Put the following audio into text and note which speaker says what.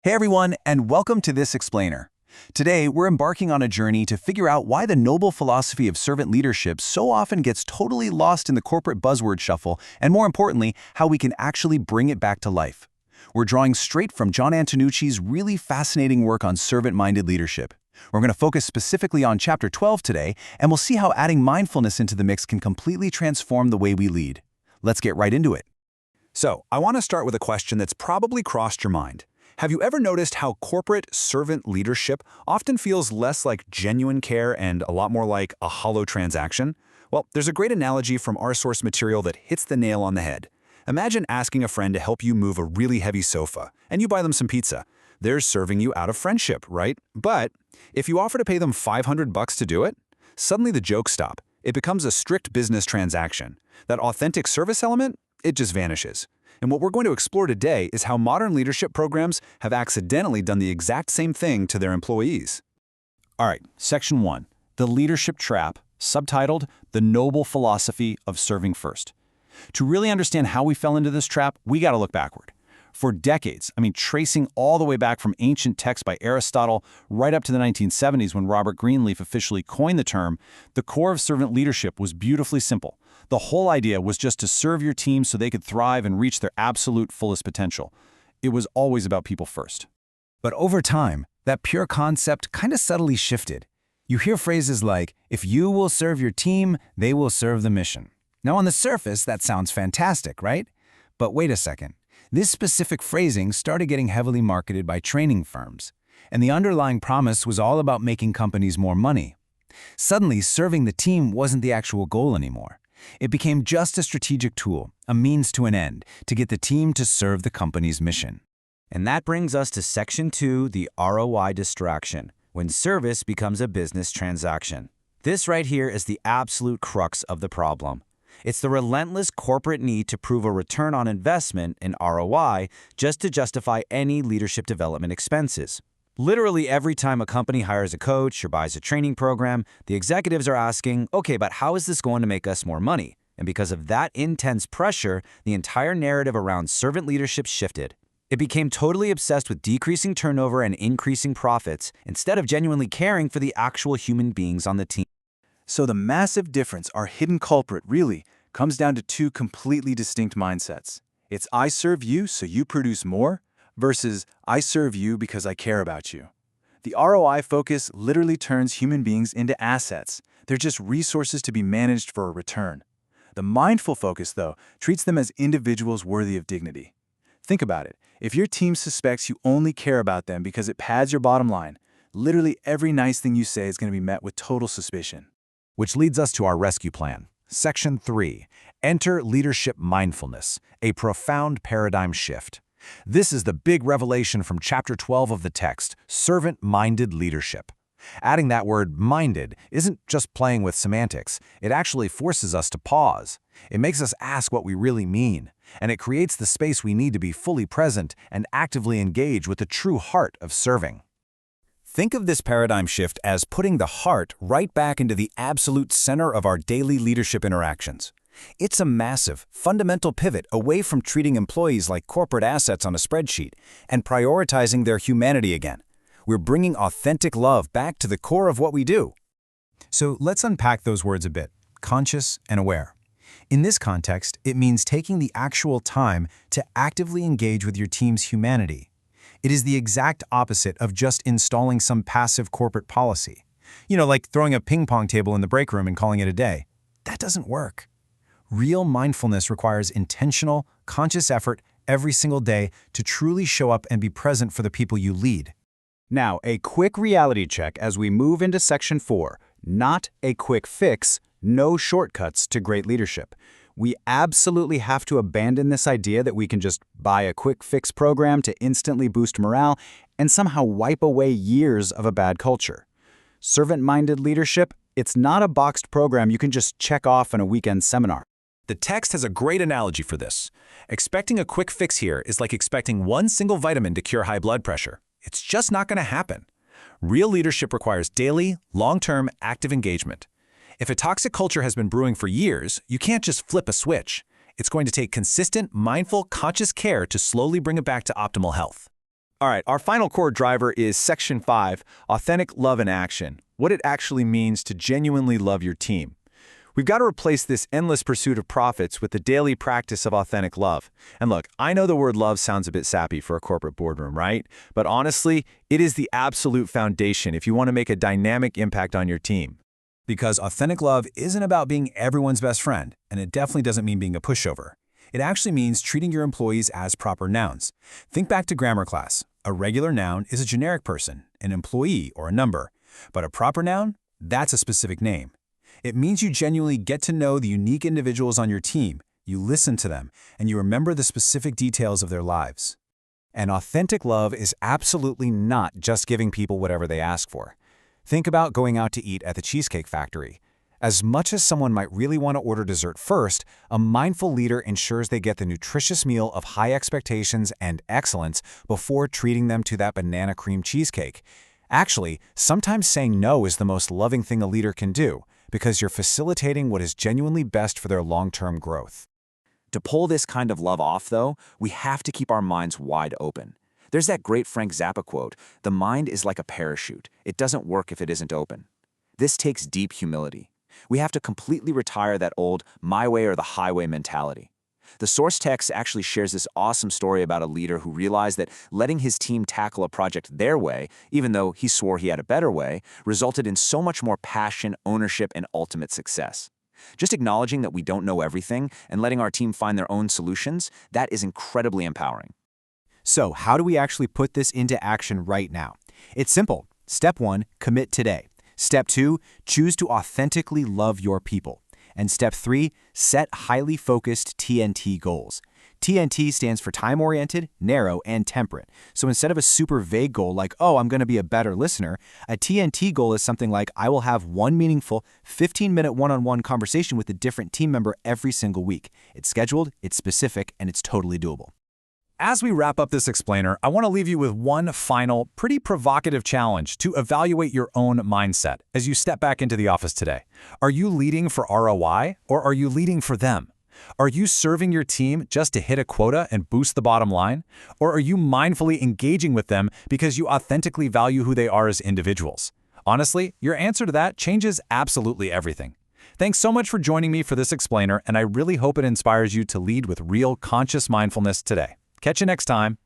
Speaker 1: Hey everyone, and welcome to This Explainer. Today, we're embarking on a journey to figure out why the noble philosophy of servant leadership so often gets totally lost in the corporate buzzword shuffle, and more importantly, how we can actually bring it back to life. We're drawing straight from Jon Antonucci's really fascinating work on servant-minded leadership. We're going to focus specifically on Chapter 12 today, and we'll see how adding mindfulness into the mix can completely transform the way we lead. Let's get right into it.
Speaker 2: So, I want to start with a question that's probably crossed your mind. Have you ever noticed how corporate servant leadership often feels less like genuine care and a lot more like a hollow transaction? Well, there's a great analogy from our source material that hits the nail on the head. Imagine asking a friend to help you move a really heavy sofa, and you buy them some pizza. They're serving you out of friendship, right? But if you offer to pay them $500 to do it, suddenly the jokes stop. It becomes a strict business transaction. That authentic service element, it just vanishes. And what we're going to explore today is how modern leadership programs have accidentally done the exact same thing to their employees.
Speaker 1: All right, Section 1, The Leadership Trap, subtitled The Noble Philosophy of Serving First. To really understand how we fell into this trap, we got to look backward. For decades, tracing all the way back from ancient texts by Aristotle right up to the 1970s when Robert Greenleaf officially coined the term, the core of servant leadership was beautifully simple. The whole idea was just to serve your team so they could thrive and reach their absolute fullest potential. It was always about people first. But over time, that pure concept kind of subtly shifted. You hear phrases like, if you will serve your team, they will serve the mission. Now on the surface, that sounds fantastic, right? But wait a second. This specific phrasing started getting heavily marketed by training firms, and the underlying promise was all about making companies more money. Suddenly, serving the team wasn't the actual goal anymore. It became just a strategic tool, a means to an end, to get the team to serve the company's mission.
Speaker 3: And that brings us to Section 2, the ROI distraction, when service becomes a business transaction. This right here is the absolute crux of the problem. It's the relentless corporate need to prove a return on investment in ROI just to justify any leadership development expenses. Literally every time a company hires a coach or buys a training program, the executives are asking, okay, but how is this going to make us more money? And because of that intense pressure, the entire narrative around servant leadership shifted. It became totally obsessed with decreasing turnover and increasing profits instead of genuinely caring for the actual human beings on the team.
Speaker 4: So the massive difference, our hidden culprit, really comes down to two completely distinct mindsets. It's I serve you so you produce more versus I serve you because I care about you. The ROI focus literally turns human beings into assets. They're just resources to be managed for a return. The mindful focus, though, treats them as individuals worthy of dignity. Think about it. If your team suspects you only care about them because it pads your bottom line, literally every nice thing you say is going to be met with total suspicion.
Speaker 1: Which leads us to our rescue plan. Section 3, Enter Leadership Mindfulness, a profound paradigm shift. This is the big revelation from Chapter 12 of the text, Servant-Minded Leadership. Adding that word minded isn't just playing with semantics. It actually forces us to pause. It makes us ask what we really mean, and it creates the space we need to be fully present and actively engage with the true heart of serving. Think of this paradigm shift as putting the heart right back into the absolute center of our daily leadership interactions. It's a massive, fundamental pivot away from treating employees like corporate assets on a spreadsheet and prioritizing their humanity again. We're bringing authentic love back to the core of what we do. So let's unpack those words a bit, conscious and aware. In this context, it means taking the actual time to actively engage with your team's humanity. It is the exact opposite of just installing some passive corporate policy. Like throwing a ping pong table in the break room and calling it a day. That doesn't work. Real mindfulness requires intentional, conscious effort every single day to truly show up and be present for the people you lead.
Speaker 2: Now, a quick reality check as we move into Section 4. Not a quick fix, no shortcuts to great leadership. We absolutely have to abandon this idea that we can just buy a quick fix program to instantly boost morale and somehow wipe away years of a bad culture. Servant-minded leadership, it's not a boxed program you can just check off in a weekend seminar.
Speaker 1: The text has a great analogy for this. Expecting a quick fix here is like expecting one single vitamin to cure high blood pressure. It's just not going to happen. Real leadership requires daily, long-term, active engagement. If a toxic culture has been brewing for years, you can't just flip a switch. It's going to take consistent, mindful, conscious care to slowly bring it back to optimal health.
Speaker 4: All right, our final core driver is Section 5, Authentic Love in Action, what it actually means to genuinely love your team. We've got to replace this endless pursuit of profits with the daily practice of authentic love. And look, I know the word love sounds a bit sappy for a corporate boardroom, right? But honestly, it is the absolute foundation if you want to make a dynamic impact on your team.
Speaker 1: Because authentic love isn't about being everyone's best friend, and it definitely doesn't mean being a pushover. It actually means treating your employees as proper nouns. Think back to grammar class. A regular noun is a generic person, an employee, or a number. But a proper noun? That's a specific name. It means you genuinely get to know the unique individuals on your team, you listen to them, and you remember the specific details of their lives.
Speaker 3: And authentic love is absolutely not just giving people whatever they ask for. Think about going out to eat at the Cheesecake Factory. As much as someone might really want to order dessert first, a mindful leader ensures they get the nutritious meal of high expectations and excellence before treating them to that banana cream cheesecake. Actually, sometimes saying no is the most loving thing a leader can do, because you're facilitating what is genuinely best for their long-term growth.
Speaker 5: To pull this kind of love off, though, we have to keep our minds wide open. There's that great Frank Zappa quote, "The mind is like a parachute. It doesn't work if it isn't open." This takes deep humility. We have to completely retire that old my way or the highway mentality. The source text actually shares this awesome story about a leader who realized that letting his team tackle a project their way, even though he swore he had a better way, resulted in so much more passion, ownership, and ultimate success. Just acknowledging that we don't know everything and letting our team find their own solutions, that is incredibly empowering.
Speaker 3: So, how do we actually put this into action right now? It's simple. Step 1, commit today. Step 2, choose to authentically love your people. And Step 3, set highly focused TNT goals. TNT stands for time-oriented, narrow, and temperate. So instead of a super vague goal like, oh, I'm going to be a better listener, a TNT goal is something like, I will have one meaningful 15-minute one-on-one conversation with a different team member every single week. It's scheduled, it's specific, and it's totally doable.
Speaker 1: As we wrap up this explainer, I want to leave you with one final, pretty provocative challenge to evaluate your own mindset as you step back into the office today. Are you leading for ROI, or are you leading for them? Are you serving your team just to hit a quota and boost the bottom line? Or are you mindfully engaging with them because you authentically value who they are as individuals? Honestly, your answer to that changes absolutely everything. Thanks so much for joining me for this explainer, and I really hope it inspires you to lead with real conscious mindfulness today. Catch you next time.